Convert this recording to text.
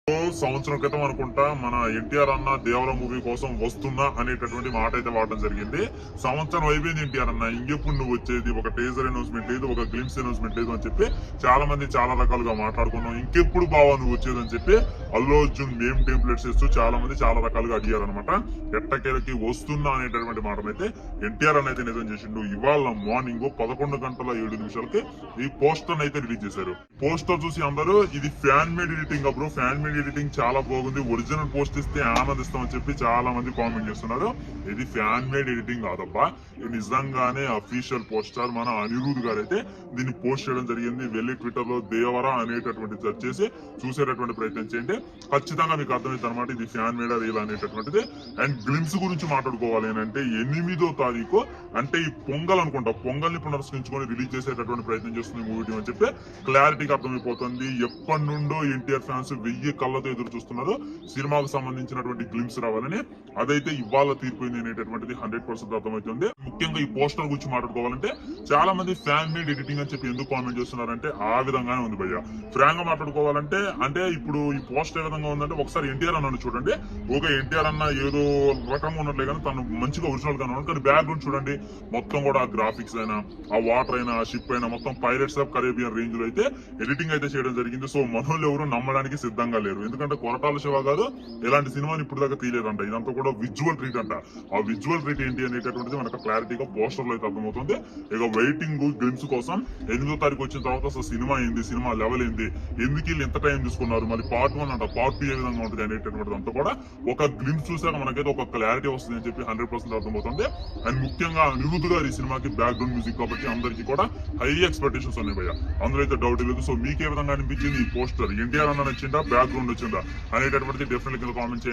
సంవత్సరం క్రితం అనుకుంటా మన ఎన్టీఆర్ అన్న దేవర మూవీ కోసం వస్తున్నా అనేటటువంటి మాట అయితే వాడడం జరిగింది. సంవత్సరం అయిపోయింది ఎన్టీఆర్ అన్న, ఇంకెప్పుడు నువ్వు వచ్చేది, ఒక టేజర్ అనౌన్స్మెంట్ లేదు, ఒక గ్లిమ్స్ అనౌన్స్మెంట్ లేదు అని చెప్పి చాలా మంది చాలా రకాలుగా మాట్లాడుకున్నాం. ఇంకెప్పుడు బావా నువ్వు వచ్చేది అని చెప్పి అల్లు అర్జున్ మేమ్ టెంప్లెట్స్ ఇస్తూ చాలా మంది చాలా రకాలుగా అడిగారు అనమాట. ఎట్టకేలకి వస్తున్నా అనేటటువంటి మాటనైతే ఎన్టీఆర్ అని అయితే నిజం చేసిండు. ఇవాళ మార్నింగ్ 11:07 ఈ పోస్టర్ అయితే రిలీజ్ చేశారు. పోస్టర్ చూసి అందరూ ఇది fan made editing bro, fan made editing చాలా బాగుంది, ఒరిజినల్ పోస్ట్ ఇస్తే ఆనందిస్తామని చెప్పి చాలా మంది కామెంట్ చేస్తున్నారు. ఇది ఫ్యాన్ మేడ్ ఎడిటింగ్ కాదబ్బా, ఇది నిజంగానే అఫీషియల్ పోస్టర్. మన అనిరుద్ గారు అయితే దీన్ని పోస్ట్ చేయడం జరిగింది. వెళ్ళి ట్విట్టర్ లో దేవరా అనేటటువంటి సెర్చ్ చేసి చూసేటటువంటి ప్రయత్నం చేయండి, ఖచ్చితంగా మీకు అర్థమైంది అనమాట ఇది ఫ్యాన్ మేడ్ రీల్ అనేటటువంటిది. అండ్ గ్లిమ్స్ గురించి మాట్లాడుకోవాలి అంటే 8వ తారీఖు అంటే ఈ పొంగల్ అనుకుంటా, పొంగల్ని పునర్స్కరించుకొని రిలీజ్ చేసేటటువంటి ప్రయత్నం చేస్తుంది మూవీ టీం అని చెప్పి క్లారిటీగా అర్థమైపోతుంది. ఎప్పటి నుండో ఎన్టీఆర్ ఫ్యాన్స్ 1000 కళ్ళతో ఎదురు చూస్తున్నారు సినిమాకు సంబంధించినటువంటి గ్లిమ్స్ రావాలని. అదైతే ఇవాళ తీరిపోయింది అనేటటువంటిది 100% అర్థమవుతుంది. ముఖ్యంగా ఈ పోస్టర్ గురించి మాట్లాడుకోవాలంటే చాలా మంది ఫ్యాన్ మేడ్ ఎడిటింగ్ అని చెప్పి ఎందుకు కామెంట్ చేస్తున్నారంటే ఆ విధంగానే ఉంది భయ్య. ఫ్రాంక్ గా మాట్లాడుకోవాలంటే అంటే ఇప్పుడు ఈ పోస్టర్ ఏ విధంగా ఉందంటే ఒకసారి ఎన్టీఆర్ అన్న చూడండి, ఓకే ఎన్టీఆర్ అన్న ఏదో రకంగా ఉన్నట్లే కానీ తను మంచిగా ఒరిజినల్ గా ఉన్నాడు, కానీ బ్యాక్గ్రౌండ్ చూడండి మొత్తం కూడా ఆ గ్రాఫిక్స్ అయినా ఆ వాటర్ అయినా ఆ షిప్ అయినా మొత్తం పైరట్స్ ఆఫ్ కరేబియన్ రేంజ్ లో అయితే ఎడిటింగ్ అయితే చేయడం జరిగింది. సో మనోళ్ళు ఎవరు నమ్మడానికి సిద్ధంగా లేరు, ఎందుకంటే కొరటాల శివ గారు ఇలాంటి సినిమాని ఇప్పుడు దాకా తీయలేదంట. ఇదంతా కూడా విజువల్ ట్రీట్ అంట. ఆ విజువల్ ట్రీట్ ఏంటి అనేటటువంటిది మనకు క్లారిటీగా పోస్టర్ లో అయితే అర్థమవుతుంది. ఇక వెయిటింగ్ గ్లిమ్స్ కోసం 8వ తారీఖు వచ్చిన తర్వాత అసలు సినిమా ఏంది, సినిమా లెవెల్ ఏంది, ఎందుకు వీళ్ళు ఎంత టైం తీసుకున్నారు, మరి పార్ట్ 1 అంట పార్ట్ 2 ఏ విధంగా ఉంటుంది అనేటటువంటిది అంతా కూడా ఒక గ్లిమ్స్ చూసాక మనకైతే ఒక క్లారిటీ వస్తుంది అని చెప్పి 100% అర్థమవుతుంది. అండ్ ముఖ్యంగా అనిరుద్ గారు ఈ సినిమాకి బ్యాక్గ్రౌండ్ మ్యూజిక్ కాబట్టి అందరికీ కూడా హై ఎక్స్పెక్టేషన్స్ ఉన్నాయి భయ్య, అందులో అయితే డౌట్ లేదు. సో మీకు ఏ విధంగా అనిపించింది ఈ పోస్టర్, ఎన్టీఆర్ అన్న నచ్చిందా, బ్యాక్గ్రౌండ్ వచ్చిందా అనేటటువంటిది డెఫినెట్లీ కింద కామెంట్ చేయండి.